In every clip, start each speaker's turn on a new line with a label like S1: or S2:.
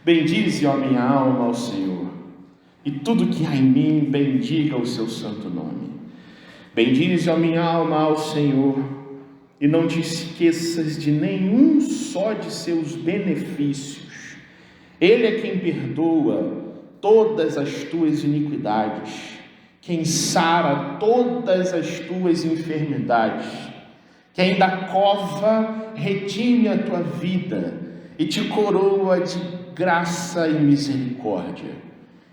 S1: Bendize, ó minha alma, ao Senhor, e tudo que há em mim, bendiga o seu santo nome. Bendize, ó minha alma, ao Senhor, e não te esqueças de nenhum só de seus benefícios. Ele é quem perdoa todas as tuas iniquidades, quem sara todas as tuas enfermidades, quem da cova redime a tua vida e te coroa de graça e misericórdia,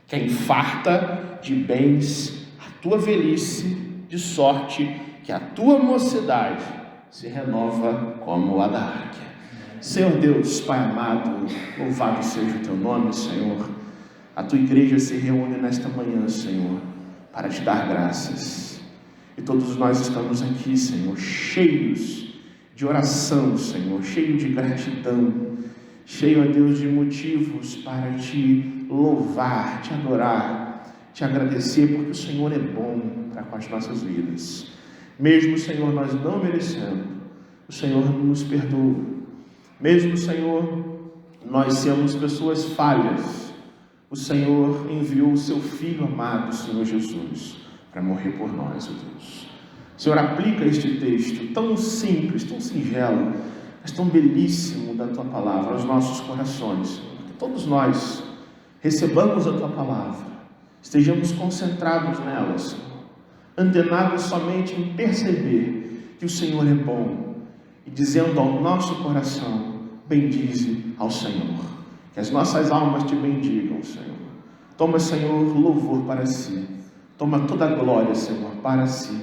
S1: quem farta de bens a tua velhice, de sorte que a tua mocidade se renova como a da águia. Senhor Deus, Pai amado, louvado seja o teu nome, Senhor. A tua igreja se reúne nesta manhã, Senhor, para te dar graças. E todos nós estamos aqui, Senhor, cheios de oração, Senhor, cheios de gratidão, cheio, ó Deus, de motivos para te louvar, te adorar, te agradecer, porque o Senhor é bom para com as nossas vidas. Mesmo, Senhor, nós não merecendo, o Senhor nos perdoa. Mesmo, Senhor, nós somos pessoas falhas, o Senhor enviou o seu Filho amado, Senhor Jesus, para morrer por nós, ó Deus. Senhor, aplica este texto tão simples, tão singelo, mas tão belíssimo da Tua Palavra aos nossos corações, Senhor. Que todos nós recebamos a Tua Palavra, estejamos concentrados nela, Senhor, antenados somente em perceber que o Senhor é bom e dizendo ao nosso coração: bendize ao Senhor. Que as nossas almas te bendigam, Senhor. Toma, Senhor, louvor para si. Toma toda a glória, Senhor, para si,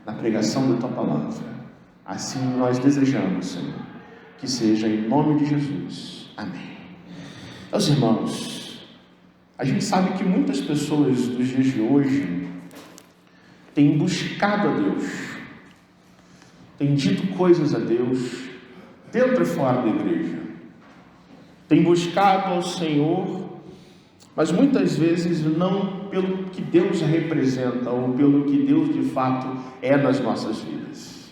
S1: na pregação da Tua Palavra. Assim nós desejamos, Senhor, que seja em nome de Jesus. Amém. Meus irmãos, a gente sabe que muitas pessoas dos dias de hoje têm buscado a Deus, têm dito coisas a Deus, dentro e fora da igreja, têm buscado ao Senhor, mas muitas vezes não pelo que Deus representa, ou pelo que Deus de fato é nas nossas vidas.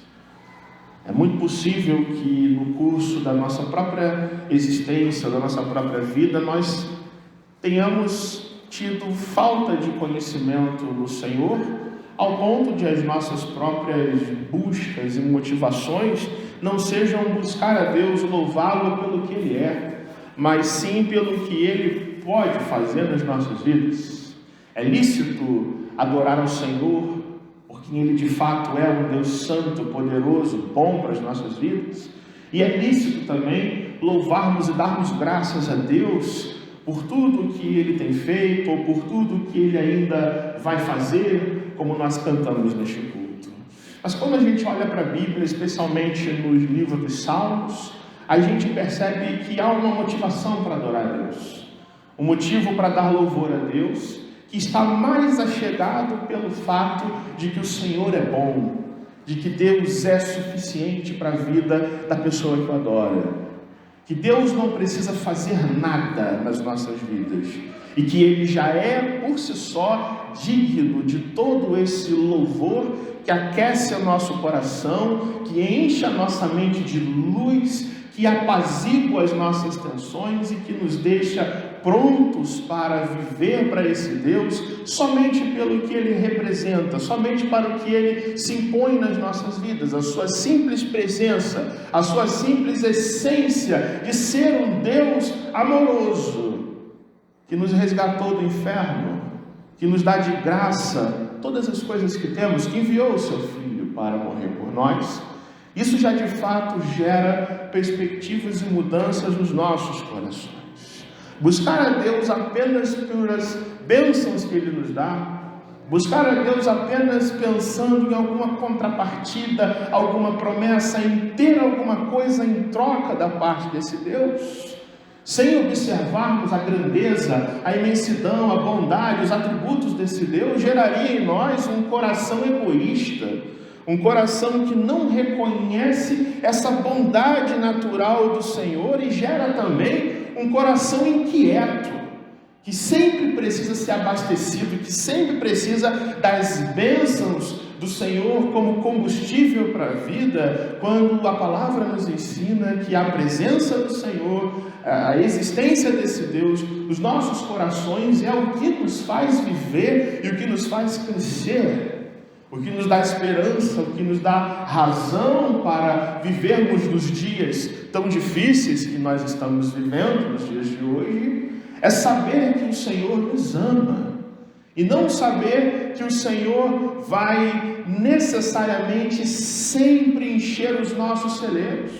S1: É muito possível que no curso da nossa própria existência, da nossa própria vida, nós tenhamos tido falta de conhecimento no Senhor, ao ponto de as nossas próprias buscas e motivações não sejam buscar a Deus, louvá-lo pelo que Ele é, mas sim pelo que Ele pode fazer nas nossas vidas. É lícito adorar ao Senhor, porque Ele de fato é um Deus santo, poderoso, bom para as nossas vidas. E é lícito também louvarmos e darmos graças a Deus por tudo que Ele tem feito, ou por tudo que Ele ainda vai fazer, como nós cantamos neste culto. Mas quando a gente olha para a Bíblia, especialmente nos livros dos Salmos, a gente percebe que há uma motivação para adorar a Deus, um motivo para dar louvor a Deus, que está mais achegado pelo fato de que o Senhor é bom, de que Deus é suficiente para a vida da pessoa que o adora, que Deus não precisa fazer nada nas nossas vidas, e que Ele já é por si só digno de todo esse louvor que aquece o nosso coração, que enche a nossa mente de luz, que apazigua as nossas tensões e que nos deixa prontos para viver para esse Deus somente pelo que Ele representa, somente para o que Ele se impõe nas nossas vidas, a sua simples presença, a sua simples essência de ser um Deus amoroso, que nos resgatou do inferno, que nos dá de graça todas as coisas que temos, que enviou o seu Filho para morrer por nós. Isso já de fato gera perspectivas e mudanças nos nossos corações. Buscar a Deus apenas pelas bênçãos que Ele nos dá, buscar a Deus apenas pensando em alguma contrapartida, alguma promessa, em ter alguma coisa em troca da parte desse Deus, sem observarmos a grandeza, a imensidão, a bondade, os atributos desse Deus, geraria em nós um coração egoísta, um coração que não reconhece essa bondade natural do Senhor, e gera também um coração inquieto, que sempre precisa ser abastecido, que sempre precisa das bênçãos do Senhor como combustível para a vida, quando a palavra nos ensina que a presença do Senhor, a existência desse Deus, nos nossos corações é o que nos faz viver e o que nos faz crescer, o que nos dá esperança, o que nos dá razão para vivermos nos dias tão difíceis que nós estamos vivendo, nos dias de hoje, é saber que o Senhor nos ama. E não saber que o Senhor vai necessariamente sempre encher os nossos celeiros.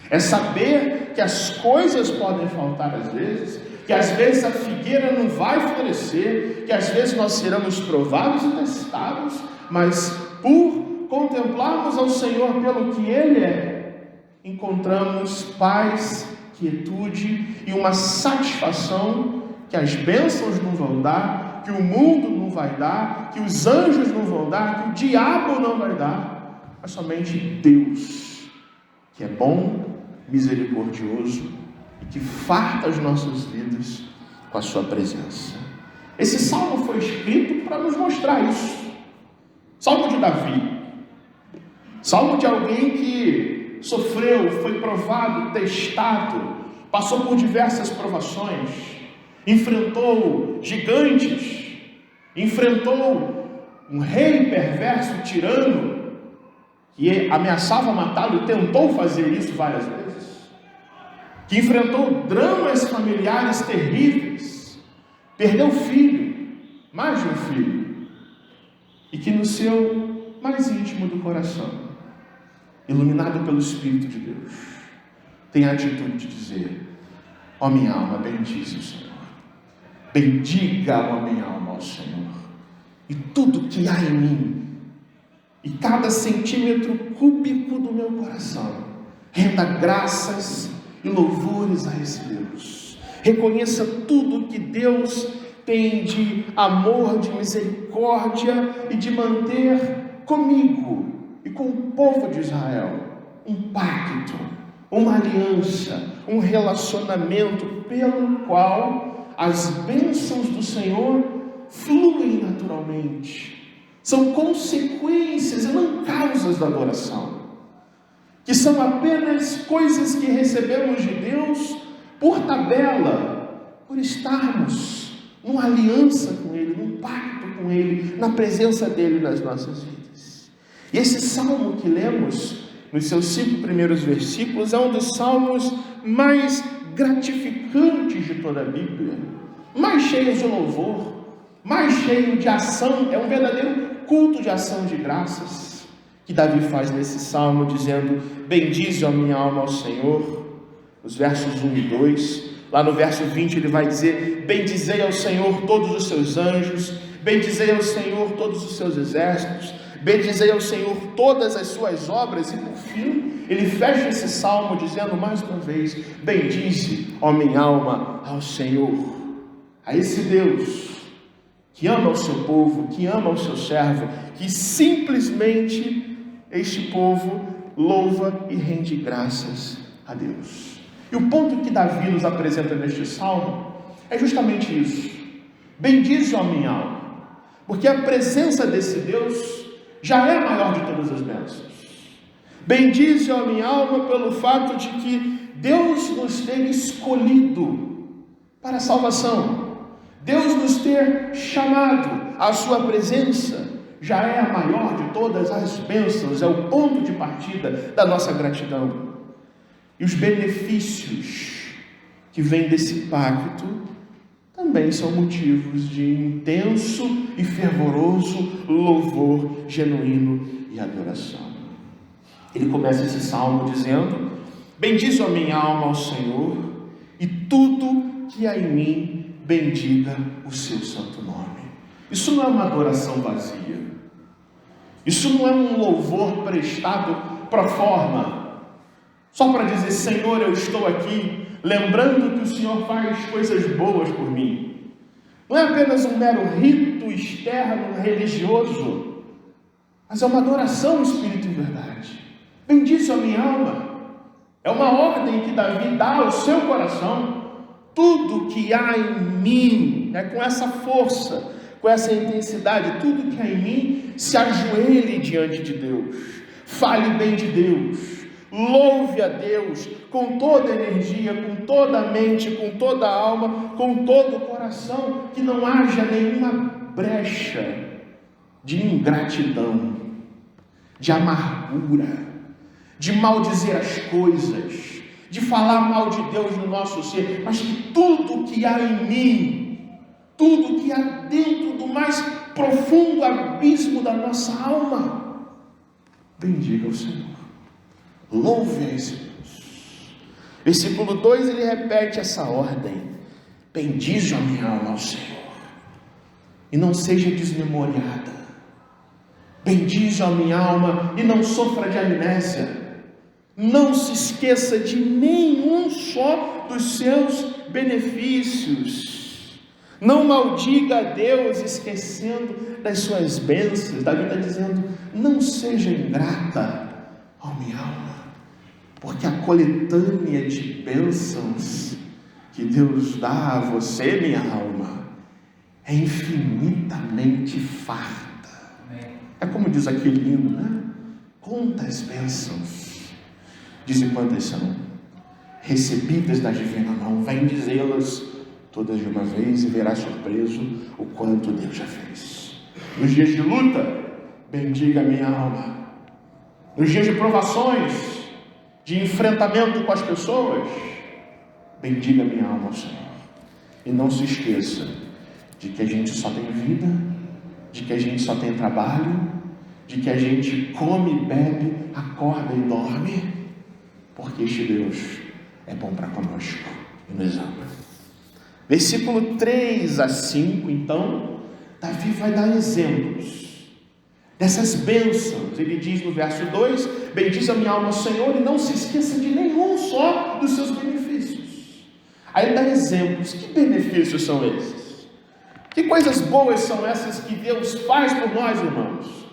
S1: É saber que as coisas podem faltar às vezes, que às vezes a figueira não vai florescer, que às vezes nós seremos provados e testados, mas por contemplarmos ao Senhor pelo que Ele é, encontramos paz, quietude e uma satisfação que as bênçãos não vão dar, que o mundo não vai dar, que os anjos não vão dar, que o diabo não vai dar, mas somente Deus, que é bom, misericordioso e que farta as nossas vidas com a sua presença. Esse salmo foi escrito para nos mostrar isso. Salmo de Davi, salmo de alguém que sofreu, foi provado, testado, passou por diversas provações, enfrentou gigantes, enfrentou um rei perverso, tirano, que ameaçava matá-lo e tentou fazer isso várias vezes, que enfrentou dramas familiares terríveis, perdeu filho, mais de um filho, e que no seu mais íntimo do coração, iluminado pelo Espírito de Deus, tem a atitude de dizer: ó minha alma, bendize o Senhor. Bendiga, ó minha alma, ao Senhor, e tudo que há em mim, e cada centímetro cúbico do meu coração, renda graças e louvores a esse Deus. Reconheça tudo que Deus tem de amor, de misericórdia e de manter comigo e com o povo de Israel um pacto, uma aliança, um relacionamento pelo qual as bênçãos do Senhor fluem naturalmente, são consequências e não causas da adoração, que são apenas coisas que recebemos de Deus por tabela, por estarmos numa aliança com Ele, num pacto com Ele, na presença dEle nas nossas vidas. E esse salmo que lemos, nos seus 5 primeiros versículos, é um dos salmos mais gratificantes de toda a Bíblia, mais cheio de louvor, mais cheio de ação, é um verdadeiro culto de ação de graças, que Davi faz nesse salmo, dizendo: bendize a minha alma ao Senhor, os versos 1 e 2, lá no verso 20 ele vai dizer: bendizei ao Senhor todos os seus anjos, bendizei ao Senhor todos os seus exércitos, bendizei ao Senhor todas as suas obras, e por fim, ele fecha esse salmo dizendo mais uma vez: bendize, ó minha alma, ao Senhor, a esse Deus que ama o seu povo, que ama o seu servo, que simplesmente este povo louva e rende graças a Deus. E o ponto que Davi nos apresenta neste salmo é justamente isso: bendize, ó minha alma, porque a presença desse Deus já é a maior de todas as bênçãos. Bendize, ó minha alma, pelo fato de que Deus nos ter escolhido para a salvação, Deus nos ter chamado à sua presença, já é a maior de todas as bênçãos, é o ponto de partida da nossa gratidão. E os benefícios que vêm desse pacto também são motivos de intenso e fervoroso louvor genuíno e adoração. Ele começa esse salmo dizendo: bendize a minha alma ao Senhor, e tudo que há em mim bendiga o seu santo nome. Isso não é uma adoração vazia, isso não é um louvor prestado pro forma, só para dizer: Senhor, eu estou aqui, lembrando que o Senhor faz coisas boas por mim. Não é apenas um mero rito externo religioso, mas é uma adoração espírito e verdade. Bendize a minha alma, é uma ordem que Davi dá ao seu coração. Tudo que há em mim, com essa força, com essa intensidade, tudo que há em mim se ajoelhe diante de Deus, fale bem de Deus, louve a Deus com toda a energia, com toda a mente, com toda a alma, com todo o coração, que não haja nenhuma brecha de ingratidão, de amargura, de maldizer as coisas, de falar mal de Deus no nosso ser, mas que tudo que há em mim, tudo que há dentro do mais profundo abismo da nossa alma, bendiga o Senhor, louve a esse Deus. Versículo 2, ele repete essa ordem: bendize a minha alma ao Senhor, e não seja desmemoriada. Bendize a minha alma e não sofra de amnésia. Não se esqueça de nenhum só dos seus benefícios. Não maldiga a Deus esquecendo das suas bênçãos. Davi está dizendo: não seja ingrata, ó minha alma, porque a coletânea de bênçãos que Deus dá a você, minha alma, é infinitamente farta. É como diz aquele hino, né? Quantas bênçãos, dizem quantas são, recebidas da divina mão, vem dizê-las todas de uma vez e verá surpreso o quanto Deus já fez. Nos dias de luta, bendiga a minha alma. Nos dias de provações, de enfrentamento com as pessoas, bendiga a minha alma ao Senhor. E não se esqueça de que a gente só tem vida, de que a gente só tem trabalho, de que a gente come, bebe, acorda e dorme, porque este Deus é bom para conosco e nos ama. Versículo 3 a 5, então, Davi vai dar exemplos dessas bênçãos. Ele diz no verso 2: bendize a minha alma ao Senhor e não se esqueça de nenhum só dos seus benefícios. Aí ele dá exemplos. Que benefícios são esses? Que coisas boas são essas que Deus faz por nós, irmãos?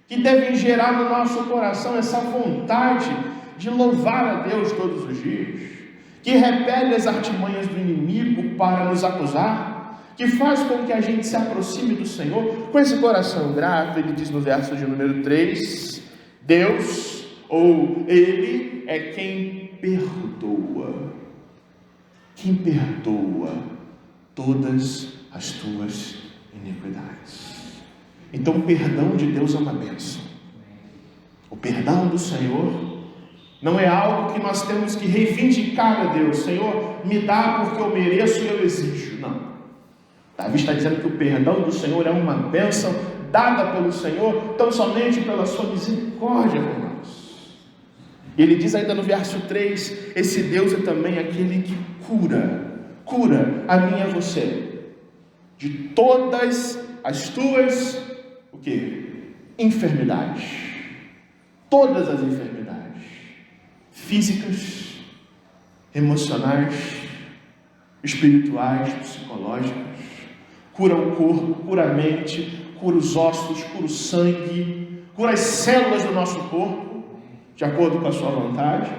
S1: Que devem gerar no nosso coração essa vontade de louvar a Deus todos os dias, que repele as artimanhas do inimigo para nos acusar, que faz com que a gente se aproxime do Senhor com esse coração grato. Ele diz no verso de número 3, Deus, ou Ele, é quem perdoa todas as tuas iniquidades. Então o perdão de Deus é uma bênção. O perdão do Senhor não é algo que nós temos que reivindicar a Deus. Senhor, me dá porque eu mereço e eu exijo. Não. Davi está dizendo que o perdão do Senhor é uma bênção dada pelo Senhor, tão somente pela sua misericórdia por nós. Ele diz ainda no verso 3, esse Deus é também aquele que cura a mim e a você de todas as tuas, o quê? Enfermidades. Todas as enfermidades, físicas, emocionais, espirituais, psicológicas. Cura o corpo, cura a mente, cura os ossos, cura o sangue, cura as células do nosso corpo, de acordo com a sua vontade.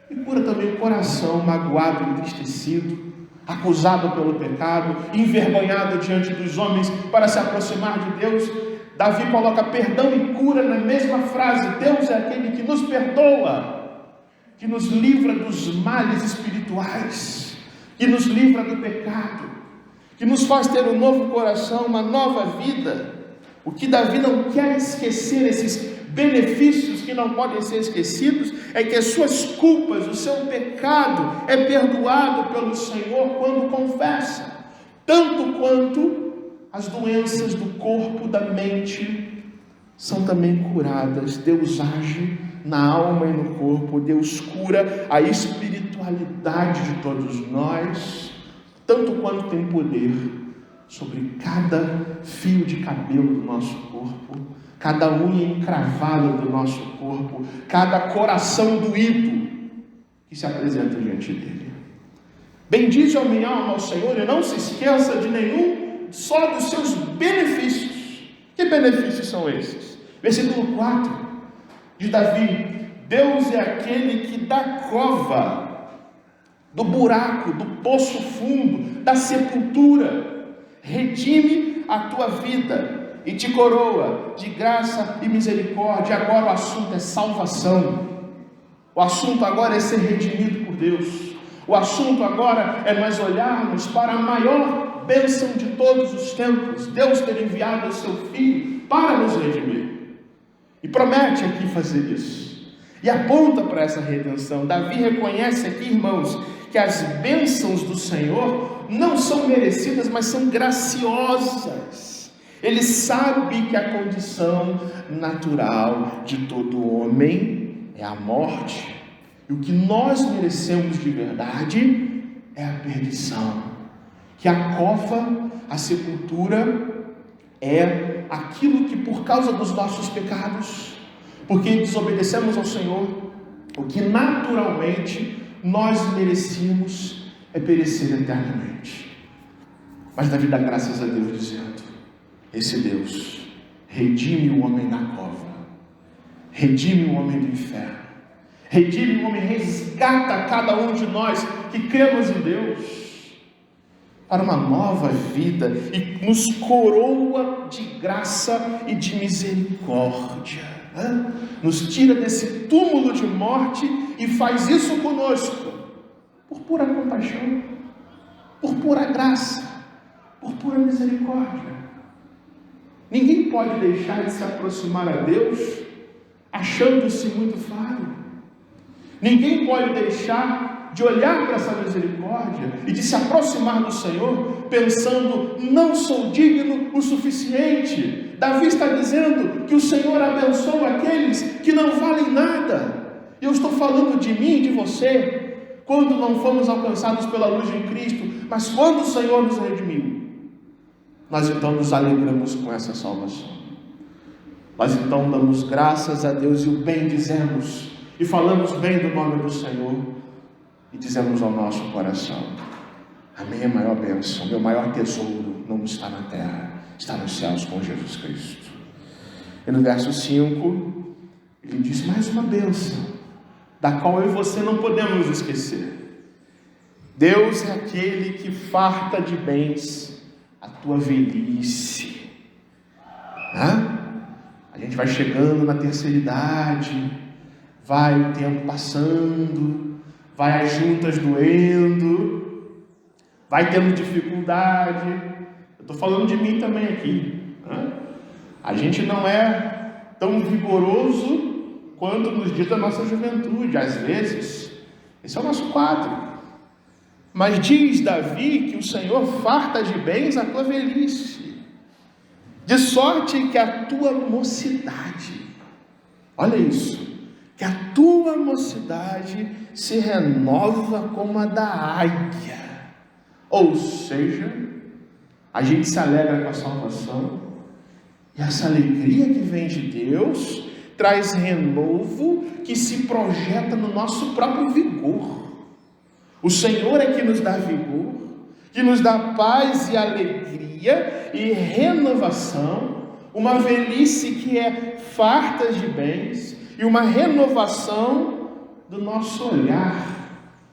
S1: E cura também o coração magoado, entristecido, acusado pelo pecado, envergonhado diante dos homens para se aproximar de Deus. Davi coloca perdão e cura na mesma frase. Deus é aquele que nos perdoa, que nos livra dos males espirituais, que nos livra do pecado, que nos faz ter um novo coração, uma nova vida. O que Davi não quer esquecer, esses benefícios que não podem ser esquecidos, é que as suas culpas, o seu pecado é perdoado pelo Senhor quando confessa, tanto quanto as doenças do corpo, da mente, são também curadas. Deus age na alma e no corpo. Deus cura a espiritualidade de todos nós, tanto quanto tem poder sobre cada fio de cabelo do nosso corpo, cada unha encravada do nosso corpo, cada coração doído que se apresenta diante dele. Bendize a minha alma ao Senhor e não se esqueça de nenhum só dos seus benefícios. Que benefícios são esses? Versículo 4 de Davi: Deus é aquele que da cova, do buraco, do poço fundo, da sepultura, redime a tua vida e te coroa de graça e misericórdia. Agora o assunto é salvação. O assunto agora é ser redimido por Deus. O assunto agora é nós olharmos para a maior bênção de todos os tempos, Deus ter enviado o seu Filho para nos redimir. E promete aqui fazer isso. E aponta para essa redenção. Davi reconhece aqui, irmãos, que as bênçãos do Senhor não são merecidas, mas são graciosas. Ele sabe que a condição natural de todo homem é a morte. E o que nós merecemos de verdade é a perdição. Que a cova, a sepultura, é aquilo que por causa dos nossos pecados, porque desobedecemos ao Senhor, o que naturalmente nós merecemos é perecer eternamente. Mas Davi dá graças a Deus dizendo: esse Deus redime o homem da cova, redime o homem do inferno, redime o homem, resgata cada um de nós que cremos em Deus para uma nova vida e nos coroa de graça e de misericórdia, né? Nos tira desse túmulo de morte e faz isso conosco por pura compaixão, por pura graça, por pura misericórdia. Ninguém pode deixar de se aproximar a Deus achando-se muito falho. Ninguém pode deixar de olhar para essa misericórdia e de se aproximar do Senhor pensando: não sou digno o suficiente. Davi está dizendo que o Senhor abençoa aqueles que não valem nada. E eu estou falando de mim e de você, quando não fomos alcançados pela luz de Cristo, mas quando o Senhor nos redimiu, nós então nos alegramos com essa salvação. Nós então damos graças a Deus e o bendizemos e falamos bem do nome do Senhor. E dizemos ao nosso coração: a minha maior bênção, meu maior tesouro não está na terra, está nos céus com Jesus Cristo. E no verso 5, ele diz mais uma bênção, da qual eu e você não podemos esquecer. Deus é aquele que farta de bens a tua velhice. A gente vai chegando na terceira idade, vai o tempo passando, vai as juntas doendo, vai tendo dificuldade. Eu estou falando de mim também aqui, né? A gente não é tão vigoroso quanto nos dias da nossa juventude, às vezes. Esse é o nosso quadro. Mas diz Davi que o Senhor farta de bens a tua velhice, de sorte que a tua mocidade, olha isso, que a tua mocidade se renova como a da águia. Ou seja, a gente se alegra com a salvação, e essa alegria que vem de Deus traz renovo que se projeta no nosso próprio vigor. O Senhor é que nos dá vigor, que nos dá paz e alegria e renovação, uma velhice que é farta de bens, e uma renovação do nosso olhar,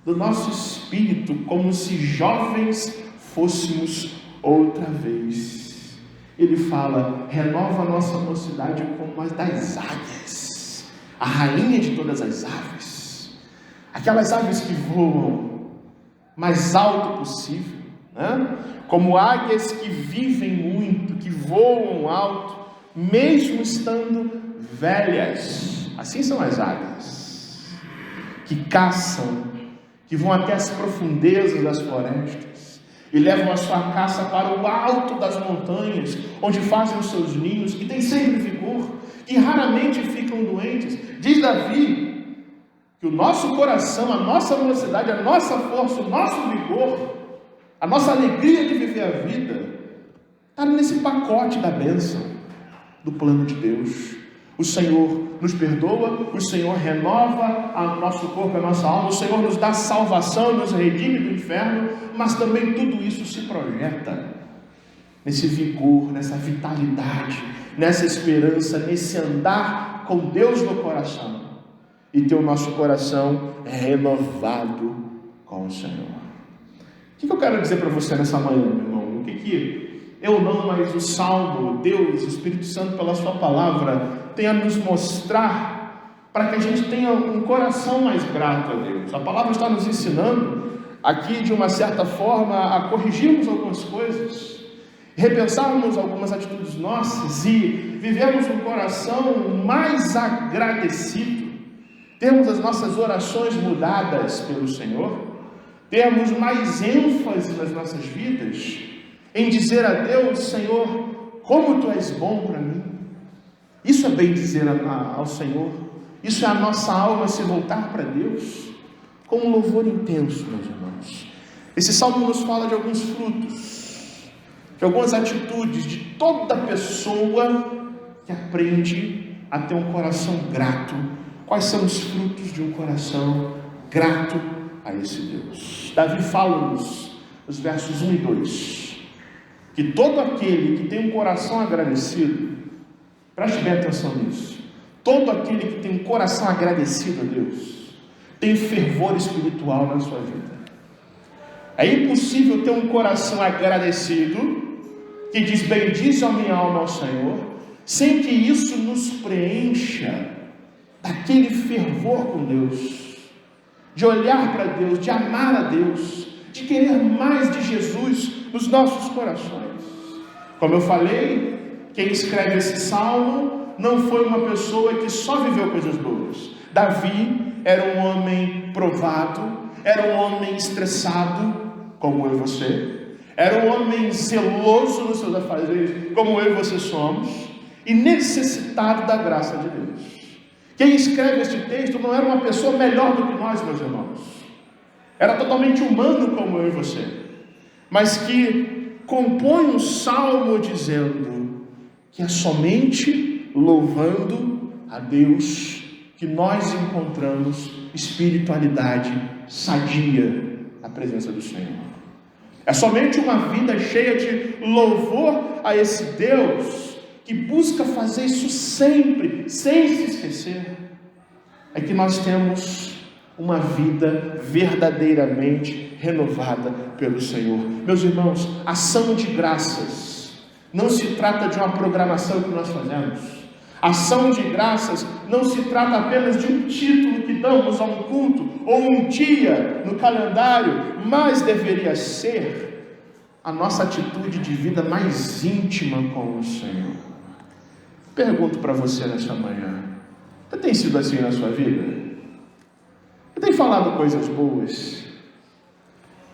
S1: do nosso espírito, como se jovens fôssemos outra vez. Ele fala: renova a nossa mocidade como a das águias, a rainha de todas as aves, aquelas aves que voam mais alto possível, né? Como águias que vivem muito, que voam alto, mesmo estando velhas. Assim são as águias, que caçam, que vão até as profundezas das florestas, e levam a sua caça para o alto das montanhas, onde fazem os seus ninhos, que têm sempre vigor, que raramente ficam doentes. Diz Davi que o nosso coração, a nossa mocidade, a nossa força, o nosso vigor, a nossa alegria de viver a vida, está nesse pacote da bênção, do plano de Deus. O Senhor nos perdoa, o Senhor renova o nosso corpo, a nossa alma, o Senhor nos dá salvação, nos redime do inferno, mas também tudo isso se projeta nesse vigor, nessa vitalidade, nessa esperança, nesse andar com Deus no coração, e ter o nosso coração renovado com o Senhor. O que eu quero dizer para você nessa manhã, meu irmão? O que eu não, mas o Salmo, Deus, o Espírito Santo, pela sua palavra, tem a nos mostrar para que a gente tenha um coração mais grato a Deus. A palavra está nos ensinando aqui, de uma certa forma, a corrigirmos algumas coisas, repensarmos algumas atitudes nossas e vivermos um coração mais agradecido, termos as nossas orações mudadas pelo Senhor, termos mais ênfase nas nossas vidas em dizer a Deus: Senhor, como Tu és bom para mim. Isso é bem dizer ao Senhor, isso é a nossa alma se voltar para Deus com um louvor intenso, meus irmãos. Esse salmo nos fala de alguns frutos, de algumas atitudes de toda pessoa que aprende a ter um coração grato. Quais são os frutos de um coração grato a esse Deus? Davi fala-nos, nos versos 1 e 2, que todo aquele que tem um coração agradecido, preste bem atenção nisso, todo aquele que tem um coração agradecido a Deus, tem fervor espiritual na sua vida. É impossível ter um coração agradecido, que diz: bendize a minha alma ao Senhor, sem que isso nos preencha daquele fervor com Deus, de olhar para Deus, de amar a Deus, de querer mais de Jesus nos nossos corações. Como eu falei, quem escreve esse salmo não foi uma pessoa que só viveu coisas boas. Davi era um homem provado, era um homem estressado, como eu e você, era um homem zeloso nos seus afazeres, como eu e você somos, e necessitado da graça de Deus. Quem escreve este texto não era uma pessoa melhor do que nós, meus irmãos, era totalmente humano como eu e você, mas que compõe um salmo dizendo que é somente louvando a Deus que nós encontramos espiritualidade sadia na presença do Senhor. É somente uma vida cheia de louvor a esse Deus, que busca fazer isso sempre, sem se esquecer, é que nós temos uma vida verdadeiramente renovada pelo Senhor. Meus irmãos, ação de graças não se trata de uma programação que nós fazemos. Ação de graças não se trata apenas de um título que damos a um culto ou um dia no calendário, mas deveria ser a nossa atitude de vida mais íntima com o Senhor. Pergunto para você nesta manhã: você tem sido assim na sua vida? Você tem falado coisas boas?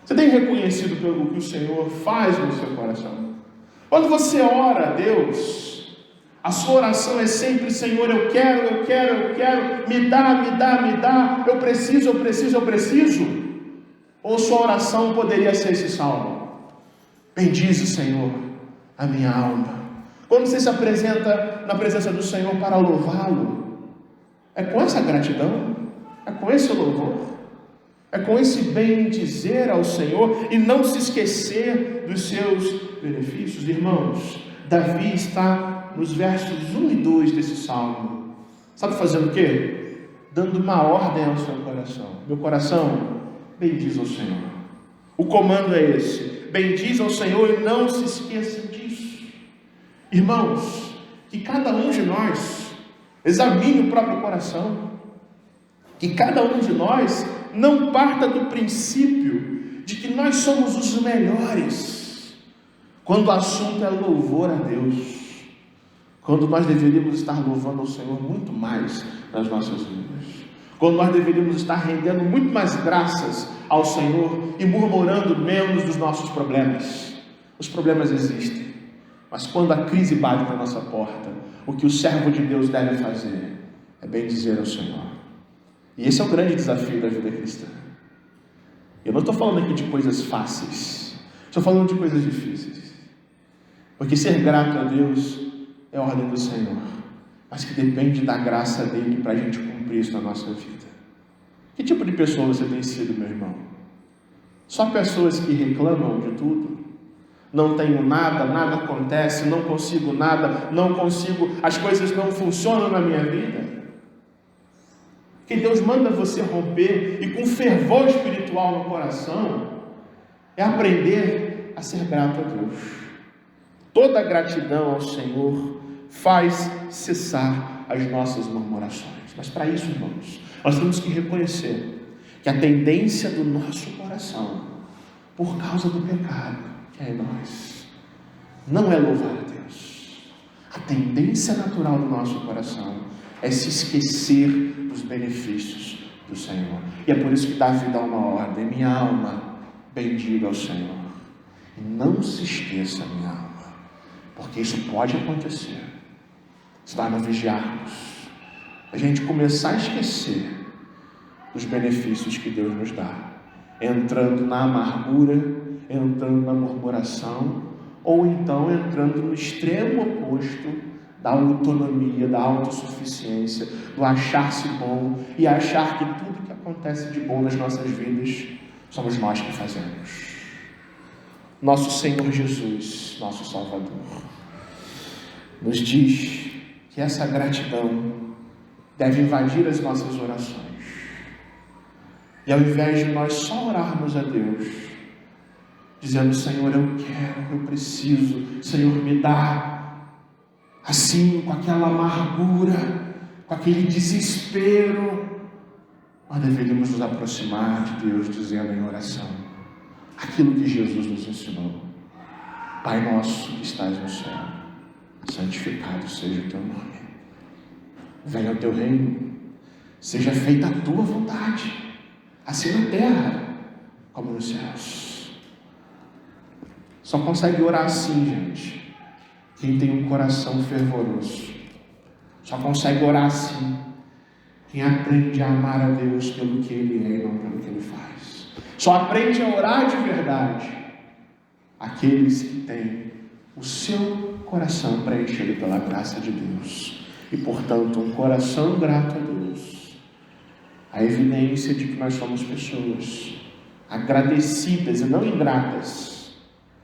S1: Você tem reconhecido pelo que o Senhor faz no seu coração? Quando você ora a Deus, a sua oração é sempre: Senhor, eu quero, me dá, eu preciso. Ou sua oração poderia ser esse salmo: bendize, Senhor, a minha alma. Quando você se apresenta na presença do Senhor para louvá-lo, é com essa gratidão, é com esse louvor, é com esse bem dizer ao Senhor e não se esquecer dos seus benefícios. Irmãos, Davi está nos versos 1 e 2 desse salmo, sabe fazendo o quê? Dando uma ordem ao seu coração: meu coração, bendiz ao Senhor. O comando é esse: bendiz ao Senhor e não se esqueça disso. Irmãos, que cada um de nós examine o próprio coração, que cada um de nós não parta do princípio de que nós somos os melhores quando o assunto é louvor a Deus, quando nós deveríamos estar louvando ao Senhor muito mais nas nossas vidas, quando nós deveríamos estar rendendo muito mais graças ao Senhor e murmurando menos dos nossos problemas. Os problemas existem, mas quando a crise bate na nossa porta, o que o servo de Deus deve fazer é bem dizer ao Senhor. E esse é o grande desafio da vida cristã. Eu não estou falando aqui de coisas fáceis, estou falando de coisas difíceis, porque ser grato a Deus é a ordem do Senhor, mas que depende da graça dele para a gente cumprir isso na nossa vida. Que tipo de pessoa você tem sido, meu irmão? Só pessoas que reclamam de tudo? Não tenho nada, nada acontece, não consigo nada, as coisas não funcionam na minha vida. Que Deus manda você romper e com fervor espiritual no coração é aprender a ser grato a Deus. Toda gratidão ao Senhor faz cessar as nossas murmurações. Mas para isso, irmãos, nós temos que reconhecer que a tendência do nosso coração, por causa do pecado que é em nós, não é louvar a Deus. A tendência natural do nosso coração é se esquecer dos benefícios do Senhor. E é por isso que Davi dá uma ordem: minha alma, bendiga ao Senhor. E não se esqueça, minha alma, porque isso pode acontecer. Se nós vigiarmos, a gente começar a esquecer dos benefícios que Deus nos dá, entrando na amargura, entrando na murmuração, ou então entrando no extremo oposto da autonomia, da autossuficiência, do achar-se bom e achar que tudo que acontece de bom nas nossas vidas somos nós que fazemos. Nosso Senhor Jesus, nosso Salvador, nos diz que essa gratidão deve invadir as nossas orações. E ao invés de nós só orarmos a Deus, dizendo: Senhor, eu quero, eu preciso, Senhor, me dá, assim, com aquela amargura, com aquele desespero, nós deveríamos nos aproximar de Deus, dizendo em oração aquilo que Jesus nos ensinou: Pai nosso que estás no céu, santificado seja o teu nome, venha o teu reino, seja feita a tua vontade, assim na terra como nos céus. Só consegue orar assim, gente, quem tem um coração fervoroso. Só consegue orar assim quem aprende a amar a Deus pelo que Ele é e não pelo que Ele faz. Só aprende a orar de verdade aqueles que têm o seu coração preenchido pela graça de Deus e, portanto, um coração grato a Deus. A evidência de que nós somos pessoas agradecidas e não ingratas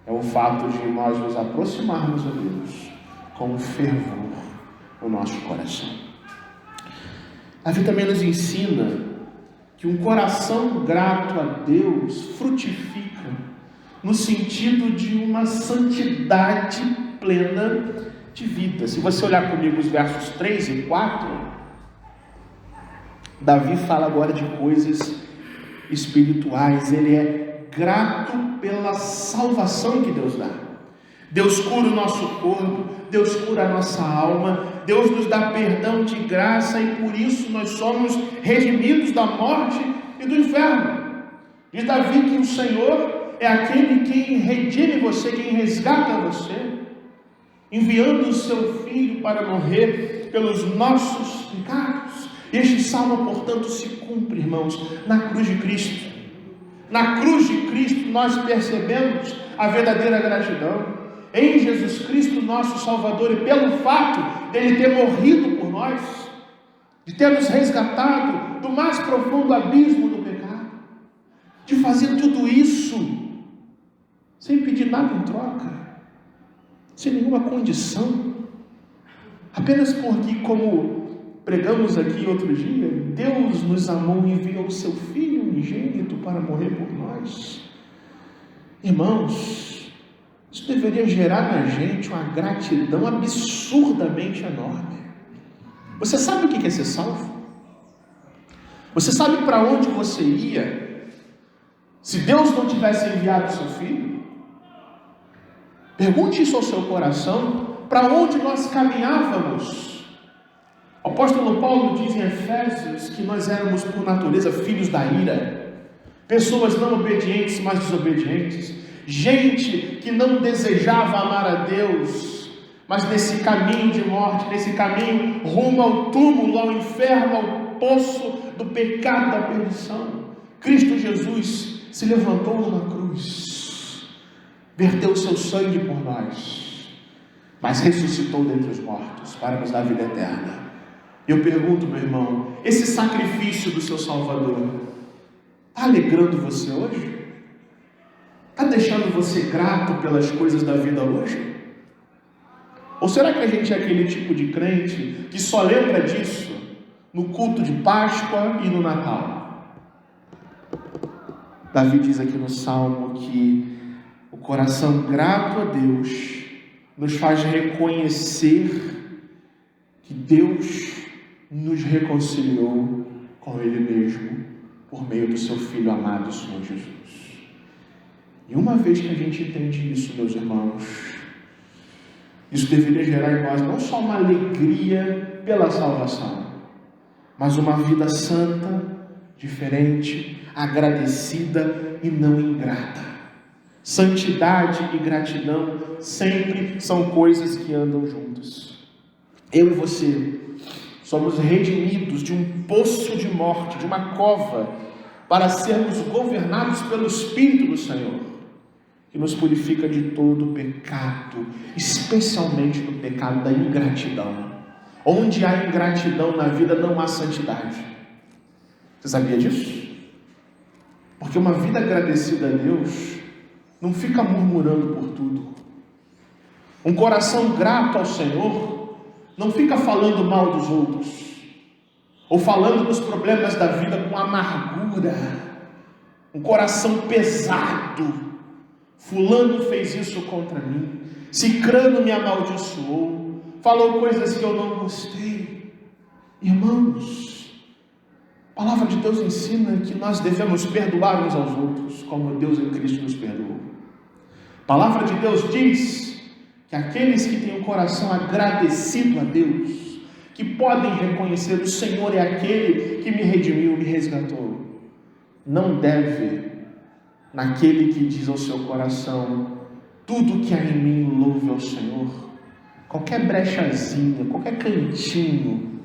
S1: é o fato de nós nos aproximarmos a Deus com fervor no nosso coração. A vida também nos ensina que um coração grato a Deus frutifica no sentido de uma santidade plena de vida. Se você olhar comigo os versos 3 e 4, Davi fala agora de coisas espirituais. Ele é grato pela salvação que Deus dá. Deus cura o nosso corpo, Deus cura a nossa alma, Deus nos dá perdão de graça e por isso nós somos redimidos da morte e do inferno. Diz Davi que o Senhor é aquele quem redime você, quem resgata você, enviando o seu Filho para morrer pelos nossos pecados. Este salmo, portanto, se cumpre, irmãos, na cruz de Cristo. Na cruz de Cristo nós percebemos a verdadeira gratidão. Em Jesus Cristo, nosso Salvador, e pelo fato dele ter morrido por nós, de ter nos resgatado do mais profundo abismo do pecado, de fazer tudo isso sem pedir nada em troca, sem nenhuma condição, apenas porque, como pregamos aqui outro dia, Deus nos amou e enviou o seu Filho unigênito para morrer por nós. Irmãos, isso deveria gerar na gente uma gratidão absurdamente enorme. Você sabe o que é ser salvo? Você sabe para onde você ia se Deus não tivesse enviado o seu Filho? Pergunte isso ao seu coração, para onde nós caminhávamos. O apóstolo Paulo diz em Efésios que nós éramos por natureza filhos da ira, pessoas não obedientes, mas desobedientes, gente que não desejava amar a Deus, mas nesse caminho de morte, nesse caminho rumo ao túmulo, ao inferno, ao poço do pecado, da perdição, Cristo Jesus se levantou numa cruz, verteu o seu sangue por nós, mas ressuscitou dentre os mortos para nos dar vida eterna. Eu pergunto, meu irmão, esse sacrifício do seu Salvador está alegrando você hoje? Está deixando você grato pelas coisas da vida hoje? Ou será que a gente é aquele tipo de crente que só lembra disso no culto de Páscoa e no Natal? Davi diz aqui no Salmo que o coração grato a Deus nos faz reconhecer que Deus nos reconciliou com Ele mesmo por meio do seu Filho amado, Senhor Jesus. E uma vez que a gente entende isso, meus irmãos, isso deveria gerar em nós não só uma alegria pela salvação, mas uma vida santa, diferente, agradecida e não ingrata. Santidade e gratidão sempre são coisas que andam juntas. Eu e você somos redimidos de um poço de morte, de uma cova, para sermos governados pelo Espírito do Senhor, que nos purifica de todo pecado, especialmente do pecado da ingratidão. Onde há ingratidão na vida, não há santidade. Você sabia disso? Porque uma vida agradecida a Deus não fica murmurando por tudo. Um coração grato ao Senhor não fica falando mal dos outros, ou falando dos problemas da vida com amargura. Um coração pesado: fulano fez isso contra mim, cicrano me amaldiçoou, falou coisas que eu não gostei. Irmãos, a palavra de Deus ensina que nós devemos perdoar uns aos outros, como Deus em Cristo nos perdoou. A palavra de Deus diz que aqueles que têm o coração agradecido a Deus, que podem reconhecer: o Senhor é aquele que me redimiu, me resgatou, não deve, naquele que diz ao seu coração: tudo que há em mim louve ao Senhor, qualquer brechazinha, qualquer cantinho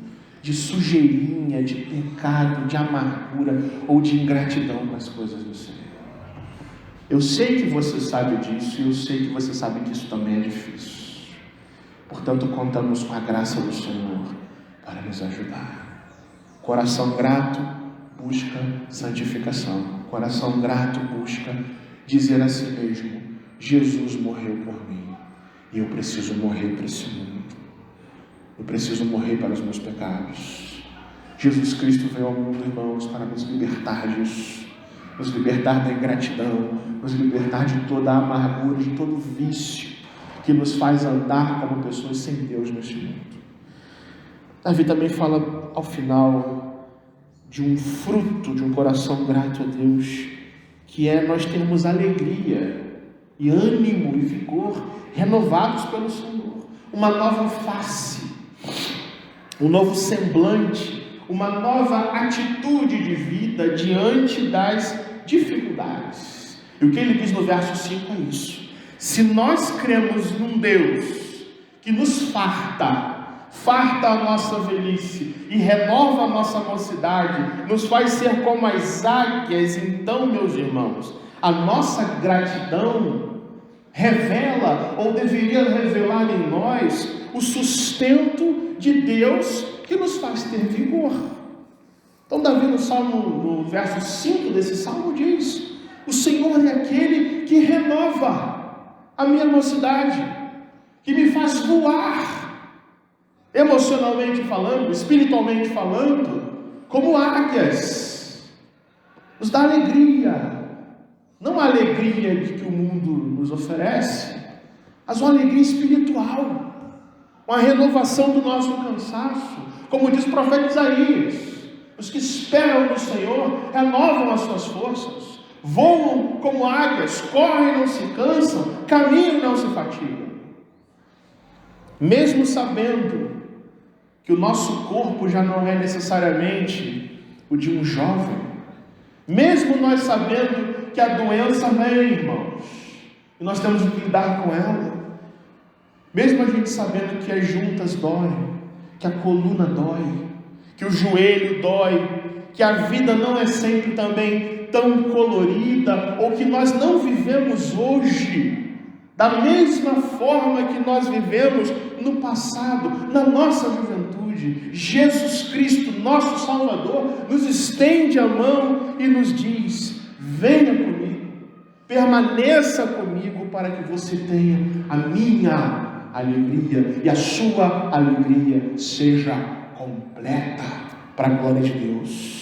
S1: de sujeirinha, de pecado, de amargura ou de ingratidão com as coisas do Senhor. Eu sei que você sabe disso, e eu sei que você sabe que isso também é difícil. Portanto, contamos com a graça do Senhor para nos ajudar. Coração grato busca santificação. Coração grato busca dizer a si mesmo: Jesus morreu por mim, e eu preciso morrer para esse mundo. Eu preciso morrer para os meus pecados. Jesus Cristo veio ao mundo, irmãos, para nos libertar disso, nos libertar da ingratidão, nos libertar de toda a amargura, de todo o vício que nos faz andar como pessoas sem Deus neste mundo. Davi também fala ao final de um fruto de um coração grato a Deus, que é nós termos alegria e ânimo e vigor renovados pelo Senhor, uma nova face, um novo semblante, uma nova atitude de vida diante das dificuldades. E o que ele diz no verso 5 é isso: se nós cremos num Deus que nos farta a nossa velhice e renova a nossa mocidade, nos faz ser como as águias, então, meus irmãos, a nossa gratidão revela, ou deveria revelar em nós, o sustento de Deus que nos faz ter vigor. Então Davi no verso 5 desse salmo diz: o Senhor é aquele que renova a minha mocidade, que me faz voar, emocionalmente falando, espiritualmente falando, como águias. Nos dá alegria, não a alegria de que o mundo nos oferece, mas uma alegria espiritual, uma renovação do nosso cansaço. Como diz o profeta Isaías: os que esperam no Senhor renovam as suas forças, voam como águias, correm e não se cansam, caminham e não se fatigam. Mesmo sabendo que o nosso corpo já não é necessariamente o de um jovem, mesmo nós sabendo que a doença vem, irmãos, e nós temos que lidar com ela, mesmo a gente sabendo que as juntas doem, que a coluna dói, que o joelho dói, que a vida não é sempre também tão colorida, ou que nós não vivemos hoje da mesma forma que nós vivemos no passado, na nossa juventude, Jesus Cristo, nosso Salvador, nos estende a mão e nos diz: venha comigo, permaneça comigo, para que você tenha a minha alegria e a sua alegria seja completa, para a glória de Deus.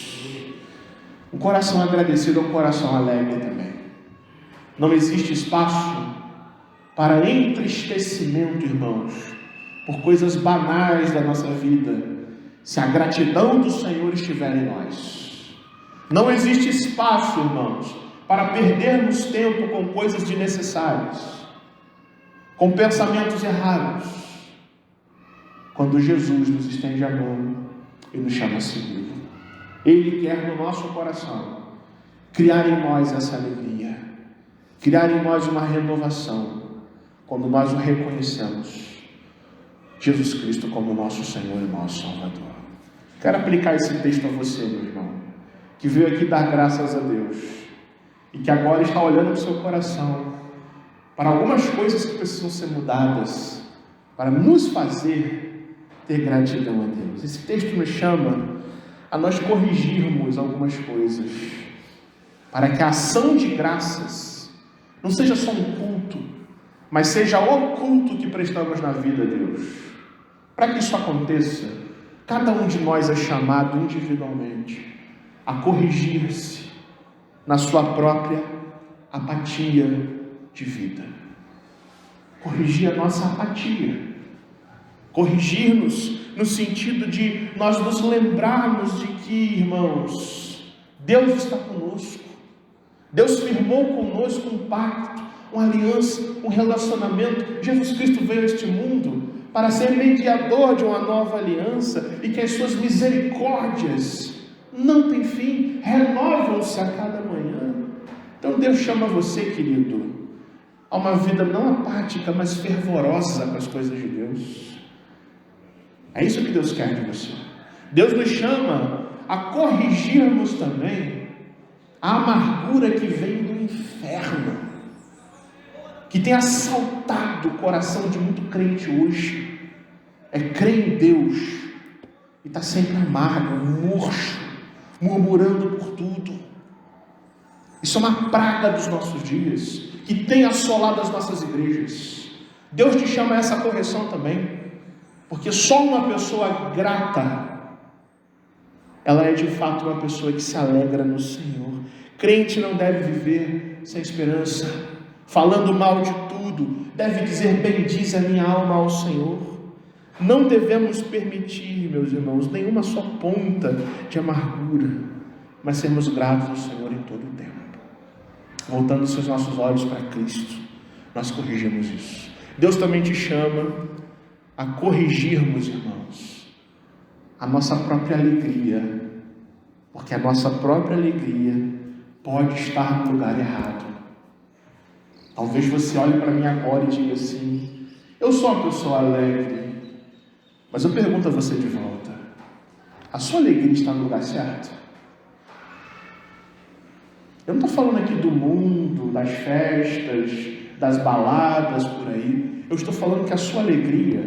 S1: Um coração agradecido é um coração alegre também. Não existe espaço para entristecimento, irmãos, por coisas banais da nossa vida, se a gratidão do Senhor estiver em nós. Não existe espaço, irmãos, para perdermos tempo com coisas desnecessárias, com pensamentos errados, quando Jesus nos estende a mão e nos chama a segui-lo. Ele quer no nosso coração criar em nós essa alegria, criar em nós uma renovação, quando nós o reconhecemos, Jesus Cristo como nosso Senhor e nosso Salvador. Quero aplicar esse texto a você, meu irmão, que veio aqui dar graças a Deus, e que agora está olhando para o seu coração, para algumas coisas que precisam ser mudadas, para nos fazer ter gratidão a Deus. Esse texto nos chama a nós corrigirmos algumas coisas, para que a ação de graças não seja só um culto, mas seja o culto que prestamos na vida a Deus. Para que isso aconteça, cada um de nós é chamado individualmente a corrigir-se na sua própria apatia de vida. Corrigir a nossa apatia. Corrigir-nos no sentido de nós nos lembrarmos de que, irmãos, Deus está conosco. Deus firmou conosco um pacto, uma aliança, um relacionamento. Jesus Cristo veio a este mundo para ser mediador de uma nova aliança, e que as suas misericórdias não têm fim, renovam-se a cada manhã. Então Deus chama você, querido, a uma vida não apática, mas fervorosa com as coisas de Deus. É isso que Deus quer de você. Deus nos chama a corrigirmos também a amargura que vem do inferno, que tem assaltado o coração de muito crente hoje. É crer em Deus e está sempre amargo, murcho, murmurando por tudo. Isso é uma praga dos nossos dias, que tem assolado as nossas igrejas. Deus te chama a essa correção também, porque só uma pessoa grata, ela é de fato uma pessoa que se alegra no Senhor. Crente não deve viver sem esperança, falando mal de tudo. Deve dizer: bendize a minha alma ao Senhor. Não devemos permitir, meus irmãos, nenhuma só ponta de amargura, mas sermos gratos ao Senhor em todo o tempo. Voltando os nossos olhos para Cristo, nós corrigimos isso. Deus também te chama a corrigirmos, irmãos, a nossa própria alegria, porque a nossa própria alegria pode estar no lugar errado. Talvez você olhe para mim agora e diga assim: eu sou uma pessoa alegre. Mas eu pergunto a você de volta: a sua alegria está no lugar certo? Eu não estou falando aqui do mundo, das festas, das baladas por aí. Eu estou falando que a sua alegria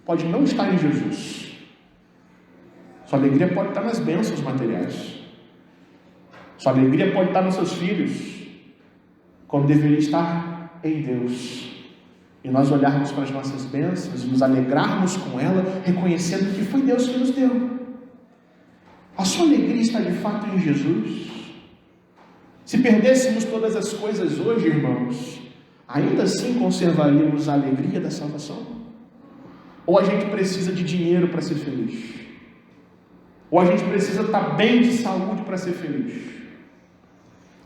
S1: pode não estar em Jesus. Sua alegria pode estar nas bênçãos materiais. Sua alegria pode estar nos seus filhos, como deveria estar em Deus. E nós olharmos para as nossas bênçãos, nos alegrarmos com ela, reconhecendo que foi Deus que nos deu. A sua alegria está de fato em Jesus? Se perdêssemos todas as coisas hoje, irmãos, ainda assim conservaríamos a alegria da salvação? Ou a gente precisa de dinheiro para ser feliz? Ou a gente precisa estar bem de saúde para ser feliz?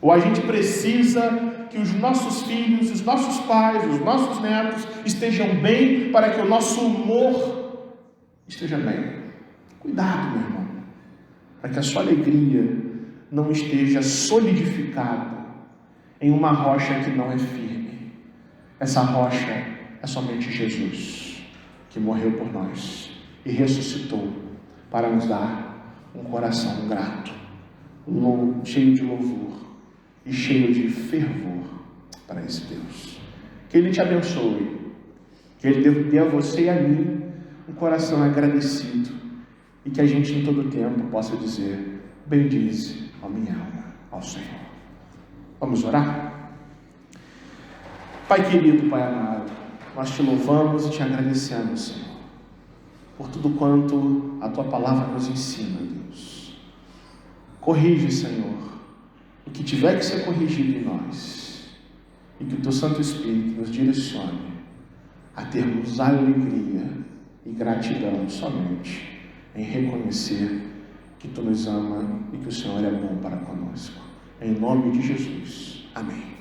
S1: Ou a gente precisa que os nossos filhos, os nossos pais, os nossos netos estejam bem para que o nosso humor esteja bem? Cuidado, meu irmão, para que a sua alegria não esteja solidificada em uma rocha que não é firme. Essa rocha é somente Jesus, que morreu por nós e ressuscitou para nos dar um coração grato, cheio de louvor e cheio de fervor para esse Deus. Que Ele te abençoe, que Ele dê a você e a mim um coração agradecido, e que a gente em todo tempo possa dizer: bendize a minha alma ao Senhor. Vamos orar? Pai querido, Pai amado, nós te louvamos e te agradecemos, Senhor, por tudo quanto a Tua palavra nos ensina, Deus. Corrige, Senhor, o que tiver que ser corrigido em nós, e que o Teu Santo Espírito nos direcione a termos alegria e gratidão somente em reconhecer que Tu nos ama e que o Senhor é bom para conosco. Em nome de Jesus. Amém.